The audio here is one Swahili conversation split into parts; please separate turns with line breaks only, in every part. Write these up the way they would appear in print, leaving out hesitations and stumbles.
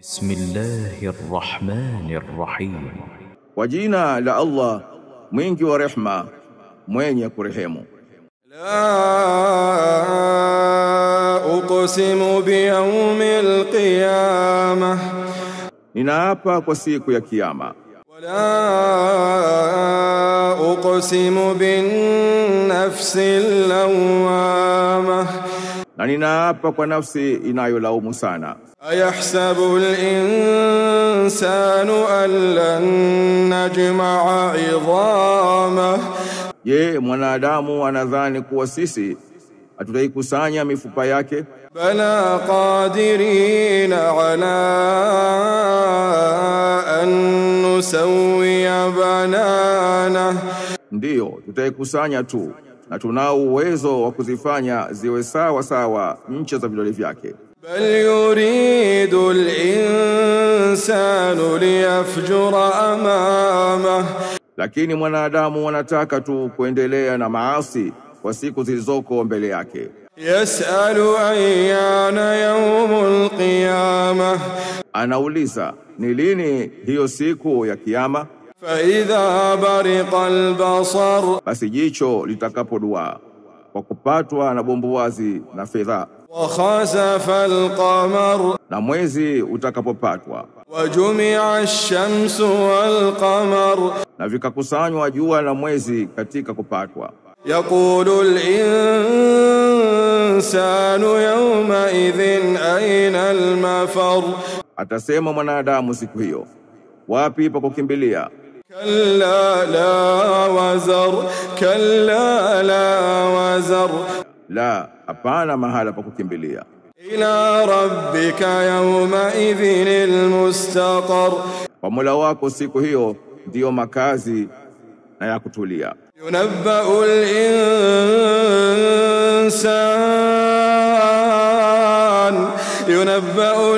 Bismillahir Rahmanir Rahim.
Kwa jina la Allah mwingi wa rehma mwenye kurehemu.
La uqsimu biyawmil qiyamah,
Ninaapa kwa siku ya kiyama.
wala uqsimu bin nafsil lawwamah,
Na ninaapa kwa nafsi inayolaumu sana.
ayahsabu al-insanu an lan najma'a 'idhamah,
Je, mwanadamu anadhani kuwa sisi hatutaikusanya mifupa yake?
bala qadirina 'ala an nusawwiya bananah,
Ndiyo, tutaikusanya tu, na tunao uwezo wa kuzifanya ziwe sawa sawa ncha za vidole vyake.
bal yuridu al-insanu liyafjura amamah,
Lakini mwanadamu anataka tu kuendelea na maasi kwa siku zilizoko mbele yake.
yas'alu ayyana yawmul qiyamah,
Anauliza, ni lini hiyo siku ya kiyama?
fa idha bariqa al-basar,
Basi jicho litakapoduaa kwa kupatwa na bombowazi na fedha,
wa khasafa al-qamar,
na mwezi utakapopatwa,
wa jumi'a ash-shamsu wal-qamar,
na vikakusanywa jua na mwezi katika kupatwa.
yaqulu al-insanu yawma idhin ayna al-mafar,
Atasema mwanadamu siku hiyo, wapi pa kukimbilia?
kalla la wazar, kalla la wazar,
La, hapana mahala pa kukimbilia.
ila rabbika yawma idhinil mustaqar,
Kwa Mola wako siku hiyo ndiyo makazi na ya kutulia.
yunabba'u al-insan, yunabba'u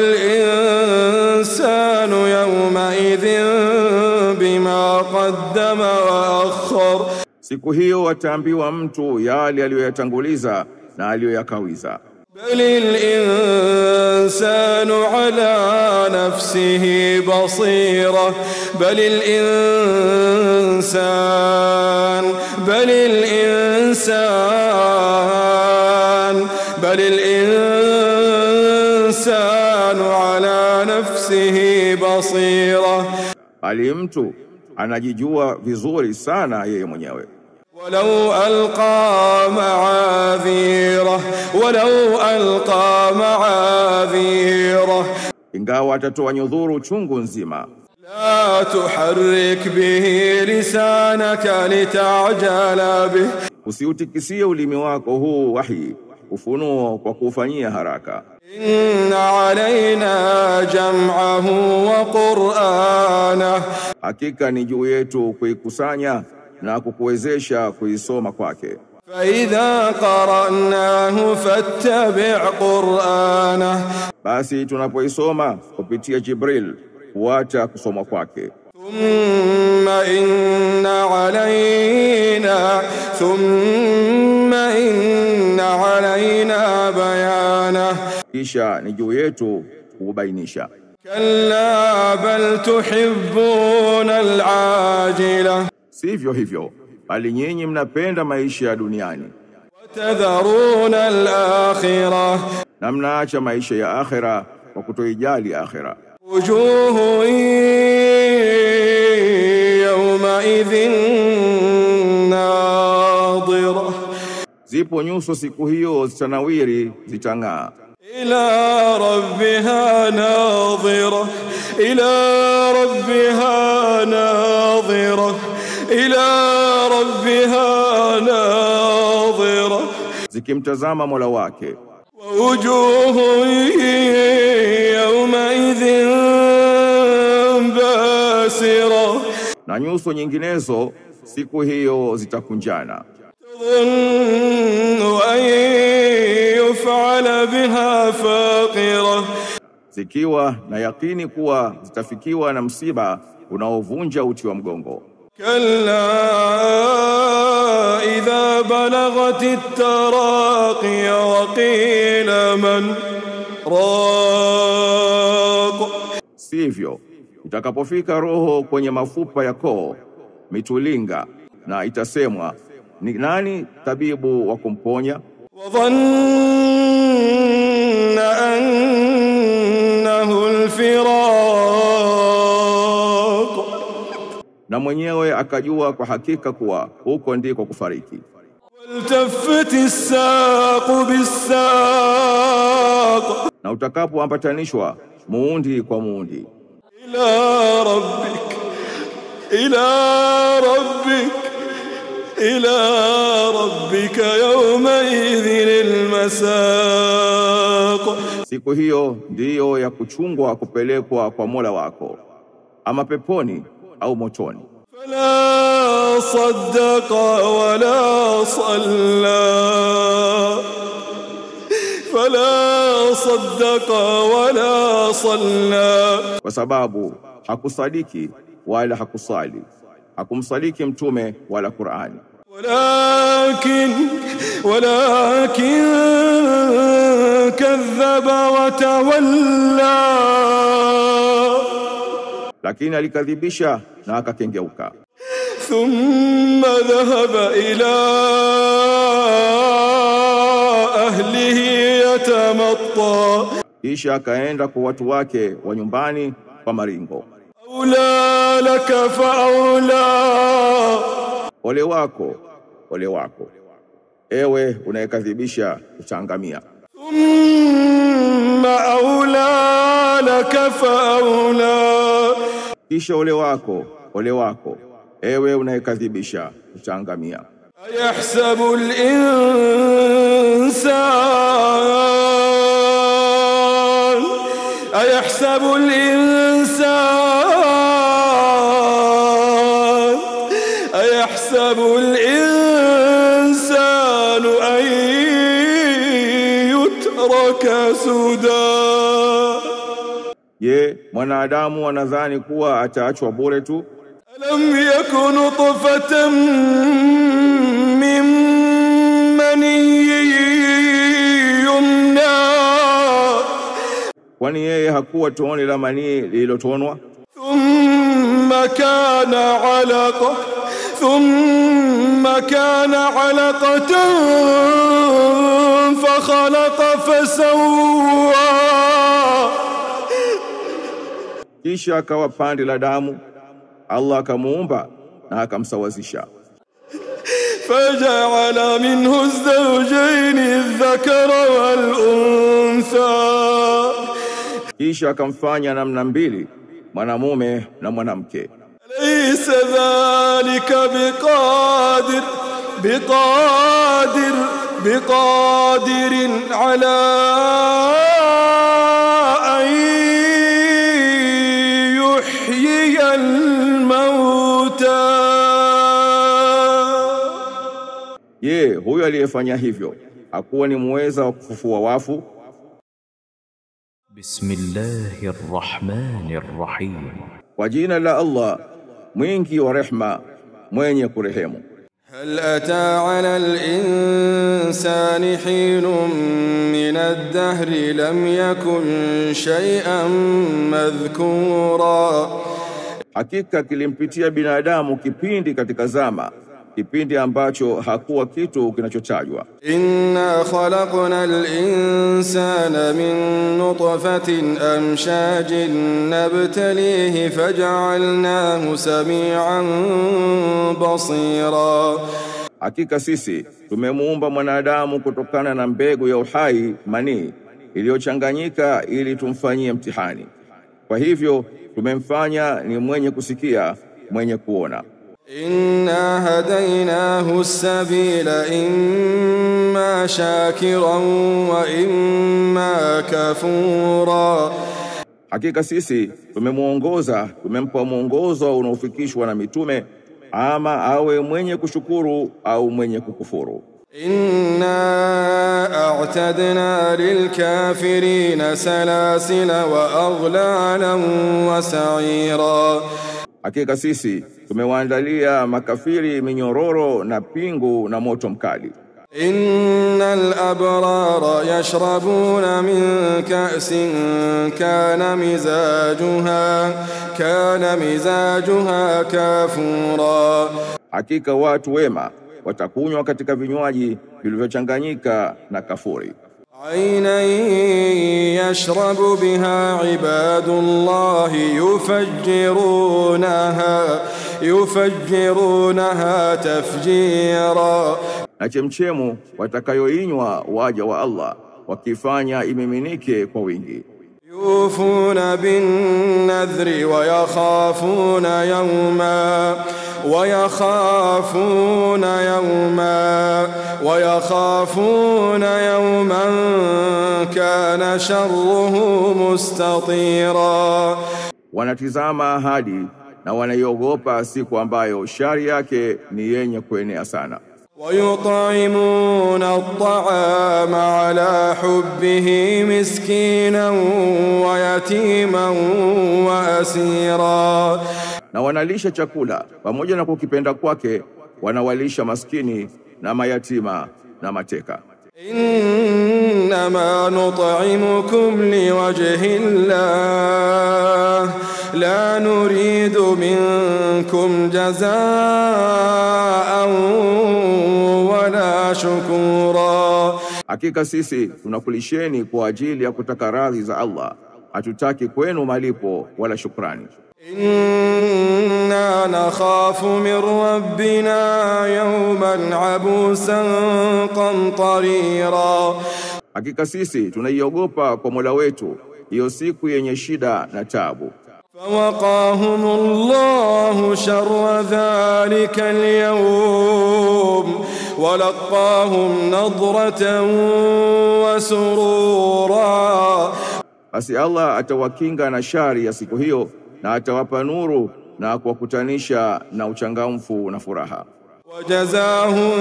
al-insanu yawma idhin bima qaddama wa akhkhar,
Siku hiyo ataambiwa mtu yale aliyoyatanguliza na aliyoyakawiza.
بل الإنسان على نفسه بصيرة، بل الإنسان على نفسه بصيرة،
Bali mtu anajijua vizuri sana yeye mwenyewe.
ولو ألقى معاذيره، ولو ألقى معاذيره،
Ingawa atatoa nyudhuru chungu nzima.
لا تحرك به لسانك لتعجل به،
Usiutikisie ulimi wako huu wahi, ufunuo kwa kufanyia haraka.
إن علينا جمعه وقرآنه،
Hakika ni juu yetu kuikusanya na kukuwezesha kuisoma kwake.
فإذا قرأناه فاتبع قرآنه،
Basi tunapoisoma kupitia Jibril, huacha kusoma kwake.
ثم إن علينا بيانه،
Kisha ni juu yetu kubainisha.
كلا بل تحبون العاجلة،
Sivyo hivyo, bali nyinyi mnapenda maisha ya duniani
وتذرون الآخرة،
na mnaacha maisha ya akhera kwa kutoijali akhera.
وجوه يومئذ ناظرة،
Zipo nyuso siku hiyo zitanawiri, zitang'aa.
إلى ربها ناظرة، إلى ربها ناظرة، إلى ربها ناظرة،
Zikimtazama Mola wake.
ووجوه يومئذ باسرة،
Na nyuso nyinginezo siku hiyo zitakunjana,
تظن أن يفعل بها فاقرة،
zikiwa na yakini kuwa zitafikiwa na msiba unaovunja uti wa mgongo.
كلا إذا بلغت التراقي وقيل من راق
Sivyo, itakapofika roho kwenye mafupa ya koo, mitulinga, na itasemwa, ni nani tabibu wa kumponya?
وظن أنه الفراق
Na mwenyewe akajua kwa hakika kuwa huko ndiko kufariki.
والتفت الساق بالساق
Na utakapoambatanishwa muundi kwa muundi,
إلى ربك يومئذ المساق.
siku hiyo ndiyo ya kuchungwa kupelekwa kwa Mola wako, ama peponi au motoni.
فلا صدق ولا صلى
Kwa sababu hakusadiki wala hakusali, hakumsadiki mtume wala Qur'ani.
ولكن كذب وتولى
Lakini alikadhibisha na akakengeuka.
ثم ذهب إلى أهله يتمطى
Kisha akaenda kwa watu wake wa nyumbani kwa maringo.
أولى لك فأولى
Ole wako, ewe unayekadhibisha utaangamia.
ثم أولى لك فأولى
Kisha ole wako, ewe unayekadhibisha utaangamia.
أيحسب الإنسان أن يترك سدى.
Je, mwanadamu anadhani kuwa ataachwa bure tu?
ألم يكن نطفة من مني يمنى
Kwani yeye hakuwa tone la manii lililotonwa?
ثم كان علقة فخلق فسوى
Kisha akawa pande la damu, Allah akamuumba na akamsawazisha.
فجعل منه الزوجين الذكر والأنثى
Kisha akamfanya namna mbili, mwanamume na mwanamke.
ليس ذلك بقادر على أن يحيي الموتى.
Je, huyo aliyefanya hivyo hakuwa ni muweza wa kufufua wafu?
Bismillahir Rahmanir Rahim.
Kwa jina la Allah, mwingi wa rehma, mwenye kurehemu.
هل أتى على الإنسان حين من الدهر لم يكن شيئا مذكورا.
Hakika kilimpitia binadamu kipindi katika zama, kipindi ambacho hakuwa kitu kinachotajwa.
إنا خلقنا الإنسان من نطفة أمشاج نبتليه فجعلناه سميعا بصيرا.
Hakika sisi tumemuumba mwanadamu kutokana na mbegu ya uhai manii iliyochanganyika ili tumfanyie mtihani. Kwa hivyo tumemfanya ni mwenye kusikia, mwenye kuona.
إنا هديناه السبيل إما شاكرا وإما كفورا.
Hakika sisi tumempa mwongozo unaofikishwa na mitume, ama awe mwenye kushukuru au mwenye kukufuru.
إنا أعتدنا للكافرين سلاسل وأغلالا وسعيرا.
Hakika sisi tumewaandalia makafiri minyororo na pingu na moto mkali.
إن الأبرار يشربون من كأس كان مزاجها كافورا.
Hakika watu wema watakunywa katika vinywaji vilivyochanganyika na kafuri.
عينا يشرب بها عباد الله يفجرونها تفجيرا.
Na chemchemu watakayoinywa waja wa Allah wakifanya imiminike kwa wingi.
يوفون بالنذر ويخافون يوما كان شره مستطيرا.
Wanatizama ahadi na wanaiogopa siku ambayo shari yake ni yenye kuenea sana.
ويطعمون الطعام على حبه مسكينا ويتيما وأسيرا.
Na wanalisha chakula pamoja na kukipenda kwake, wanawalisha maskini na mayatima na mateka.
إنما نطعمكم لوجه الله لا نريد منكم جزاء ولا شكورا.
Hakika sisi tunakulisheni kwa ajili ya kutaka radhi za Allah, hatutaki kwenu malipo wala shukrani.
إنا نخاف من ربنا يوما عبوسا قمطريرا.
Hakika sisi tunaiogopa kwa Mola wetu hiyo siku yenye shida na taabu.
فوقاهم الله شر ذلك اليوم ولقاهم نضرة وسرورا.
Basi Allah atawakinga na shari ya siku hiyo na atawapa nuru na kuwakutanisha na uchangamfu na furaha.
وجزاهم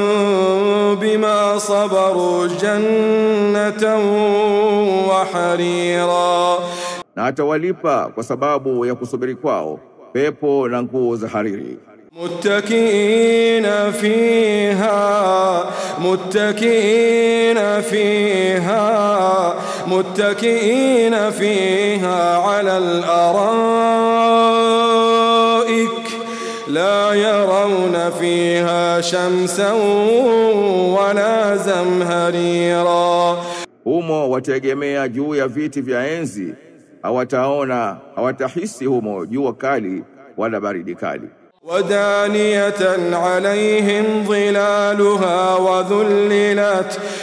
بما صبروا جنة وحريرا.
Na atawalipa kwa sababu ya kusubiri kwao pepo na nguo za hariri.
متكئين فيها على الأرائك لا يرون فيها شمسا ولا زمهريرا.
Humo wategemea juu ya viti vya enzi, hawatahisi humo jua kali wala baridi kali.
ودانية عليهم ظلالها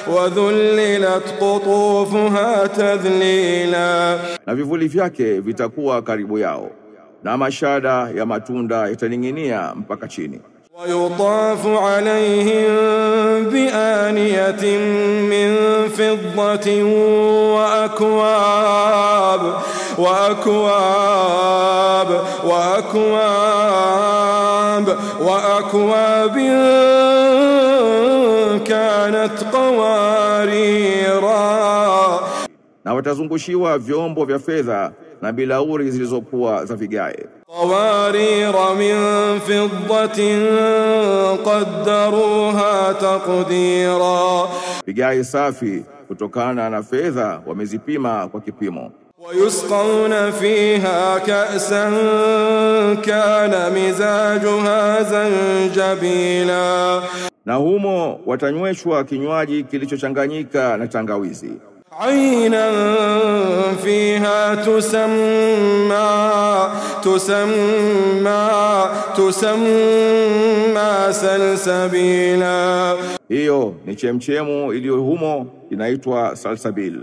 وذللت قطوفها تذليلا.
Na vivuli vyake vitakuwa karibu yao na mashada ya matunda yataning'inia mpaka chini.
ويطاف عليهم بآنية من فضة وأكواب كانت قواريرا.
Na watazungushiwa vyombo vya fedha na bilauri zilizokuwa za vigae.
قوارير من فضة قدروها تقديرا.
Vigae safi kutokana na fedha wamezipima kwa kipimo.
ويسقون فيها كأسا كان مزاجها زنجبيلا.
Na humo watanyweshwa kinywaji kilichochanganyika na tangawizi.
عينا فيها تسمى سلسبيلا.
Hiyo ni chemchemu iliyo humo inaitwa salsabil.